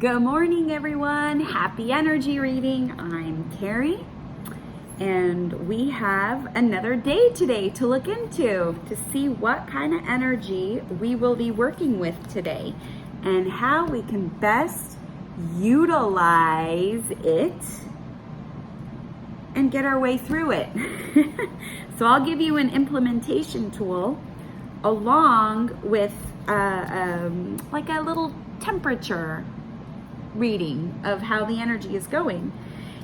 Good morning, everyone. Happy energy reading. I'm Terrie, and we have another day today to look into to see what kind of energy we will be working with today and how we can best utilize it and get our way through it. So I'll give you an implementation tool along with like a little temperature reading of how the energy is going.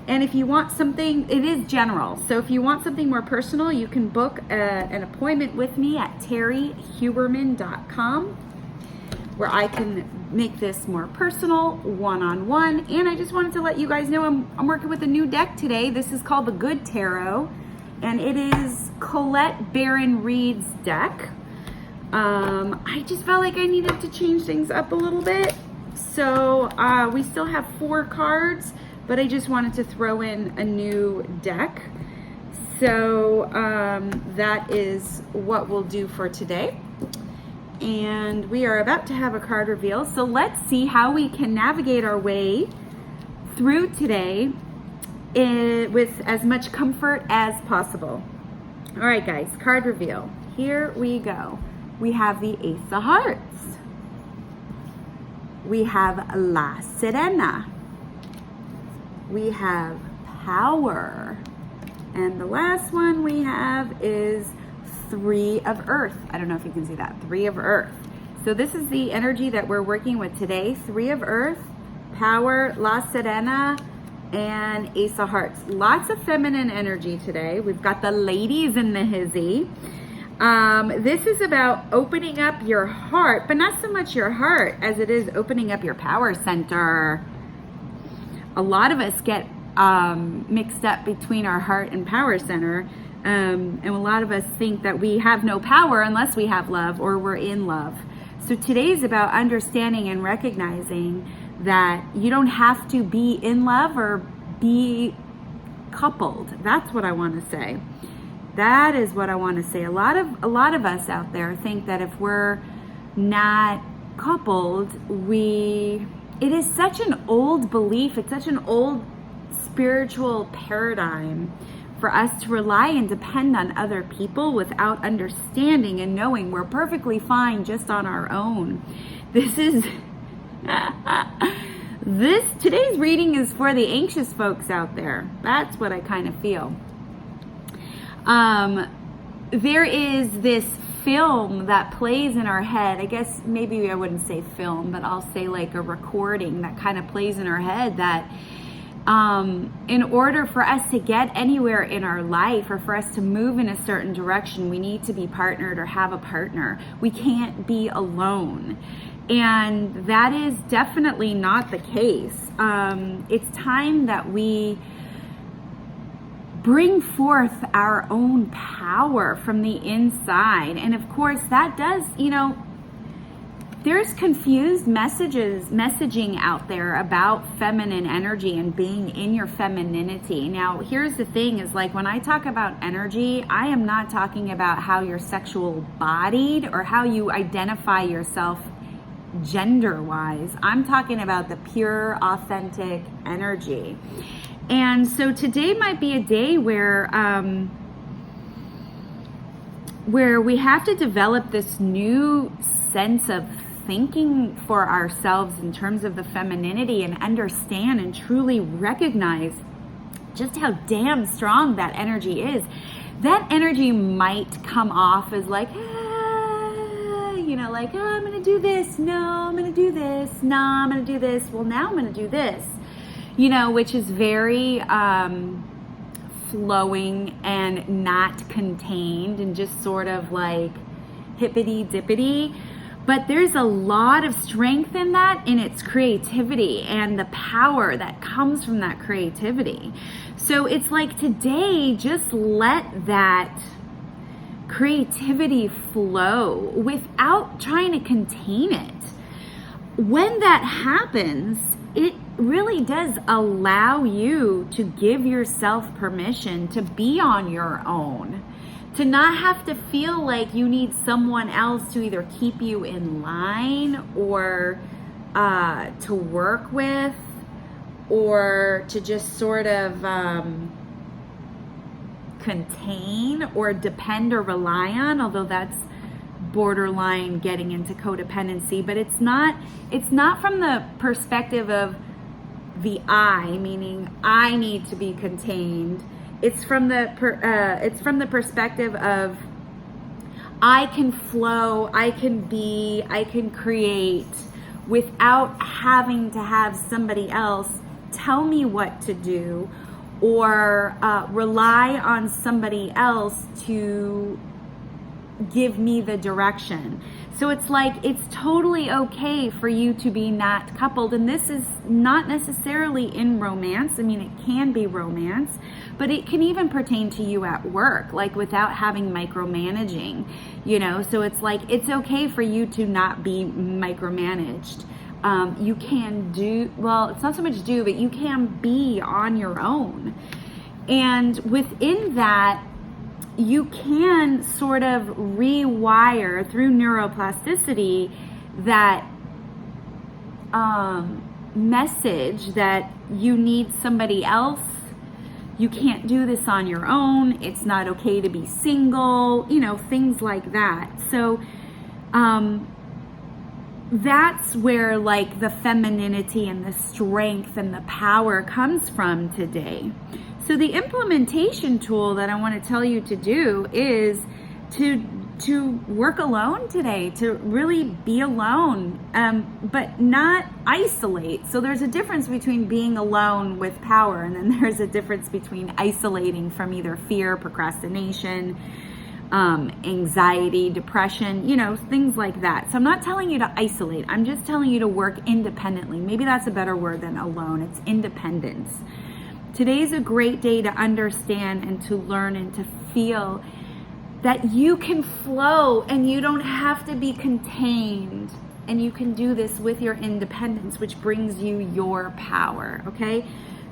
And if you want something, it is general. So if you want something more personal, you can book an appointment with me at terriehuberman.com, where I can make this more personal, one-on-one. And I just wanted to let you guys know I'm working with a new deck today. This is called the Good Tarot, and it is Colette Baron Reed's deck. I just felt like I needed to change things up a little bit. So we still have 4 cards, but I just wanted to throw in a new deck. So that is what we'll do for today. And we are about to have a card reveal. So let's see how we can navigate our way through today with as much comfort as possible. All right, guys, card reveal. Here we go. We have the Ace of Hearts. We have La Sirena. We have Power. And the last one we have is 3 of Earth. I don't know if you can see that. 3 of Earth. So this is the energy that we're working with today. 3 of Earth, Power, La Sirena, and Ace of Hearts. Lots of feminine energy today. We've got the ladies in the hizzy. This is about opening up your heart, but not so much your heart as it is opening up your power center. A lot of us get mixed up between our heart and power center, and a lot of us think that we have no power unless we have love or we're in love. So today is about understanding and recognizing that you don't have to be in love or be coupled. That's what I want to say. That is what I want to say. A lot of us out there think that if we're not coupled, it is such an old belief. It's such an old spiritual paradigm for us to rely and depend on other people without understanding and knowing we're perfectly fine just on our own. Today's reading is for the anxious folks out there. That's what I kind of feel. There is this film that plays in our head. I guess maybe I wouldn't say film, but I'll say like a recording that kind of plays in our head that in order for us to get anywhere in our life or for us to move in a certain direction, we need to be partnered or have a partner. We can't be alone. And that is definitely not the case. It's time that we bring forth our own power from the inside. And of course that does, there's confused messaging out there about feminine energy and being in your femininity. Now, here's the thing is like when I talk about energy, I am not talking about how you're sexual bodied or how you identify yourself gender-wise. I'm talking about the pure, authentic energy. And so today might be a day where we have to develop this new sense of thinking for ourselves in terms of the femininity and understand and truly recognize just how damn strong that energy is. That energy might come off as like, I'm going to do this. No, I'm going to do this. No, I'm going to do this. Well, now I'm going to do this. Which is very flowing and not contained and just sort of like hippity dippity. But there's a lot of strength in that, in its creativity and the power that comes from that creativity. So it's like today, just let that creativity flow without trying to contain it. When that happens, it really does allow you to give yourself permission to be on your own, to not have to feel like you need someone else to either keep you in line or to work with, or to just sort of contain or depend or rely on, although that's borderline getting into codependency. But it's not from the perspective of the I, meaning I need to be contained. It's from the perspective of I can flow, I can be, I can create without having to have somebody else tell me what to do, or rely on somebody else to give me the direction. So it's like, it's totally okay for you to be not coupled. And this is not necessarily in romance. I mean, it can be romance, but it can even pertain to you at work, like without having micromanaging, you know? So it's like, it's okay for you to not be micromanaged. You can do, well, it's not so much do, but you can be on your own. And within that, you can sort of rewire through neuroplasticity that message that you need somebody else. You can't do this on your own. It's not okay to be single, you know, things like that. So that's where like the femininity and the strength and the power comes from today. So the implementation tool that I want to tell you to do is to work alone today, to really be alone, but not isolate. So there's a difference between being alone with power, and then there's a difference between isolating from either fear, procrastination, anxiety, depression, you know, things like that. So I'm not telling you to isolate. I'm just telling you to work independently. Maybe that's a better word than alone. It's independence. Today's a great day to understand and to learn and to feel that you can flow and you don't have to be contained, and you can do this with your independence, which brings you your power, okay?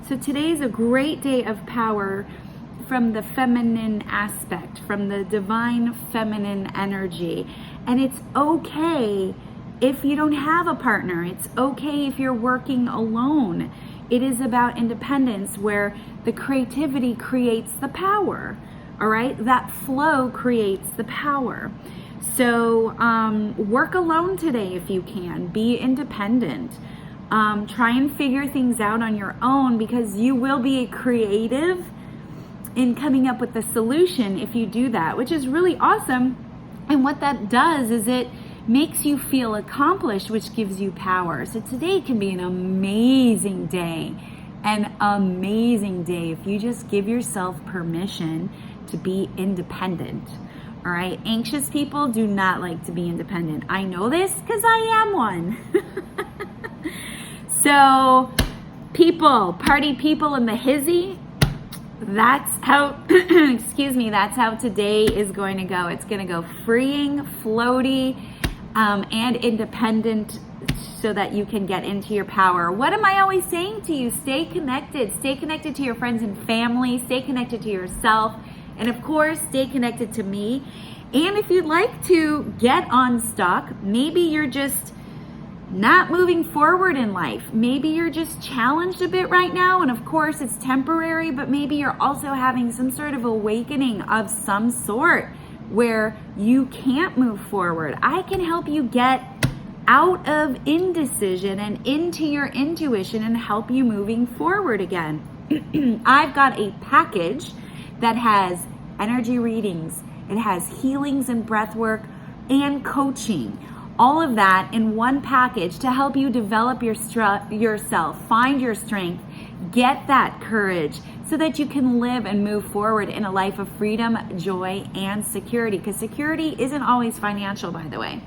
So today's a great day of power from the feminine aspect, from the divine feminine energy. And it's okay if you don't have a partner. It's okay if you're working alone. It is about independence, where the creativity creates the power, all right? That flow creates the power. So work alone today if you can. Be independent. Try and figure things out on your own, because you will be creative in coming up with the solution if you do that, which is really awesome. And what that does is it makes you feel accomplished, which gives you power. So today can be an amazing day if you just give yourself permission to be independent. All right, anxious people do not like to be independent. I know this because I am one. So people, party people in the hizzy, that's how, excuse me, that's how today is going to go. It's going to go freeing, floaty, and independent, so that you can get into your power. What am I always saying to you? Stay connected. Stay connected to your friends and family. Stay connected to yourself. And of course, stay connected to me. And if you'd like to get unstuck, maybe you're just not moving forward in life. Maybe you're just challenged a bit right now, and of course it's temporary, but maybe you're also having some sort of awakening of some sort where you can't move forward. I can help you get out of indecision and into your intuition and help you moving forward again. I've got a package that has energy readings, it has healings and breath work and coaching. All of that in one package to help you develop yourself, find your strength, get that courage, so that you can live and move forward in a life of freedom, joy, and security. Because security isn't always financial, by the way.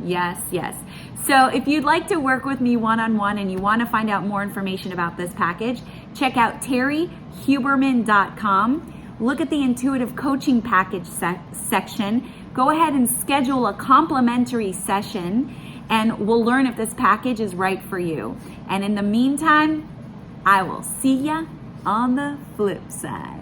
Yes, yes. So if you'd like to work with me one-on-one and you want to find out more information about this package, check out terriehuberman.com. Look at the intuitive coaching package section. Go ahead and schedule a complimentary session, and we'll learn if this package is right for you. And in the meantime, I will see ya on the flip side.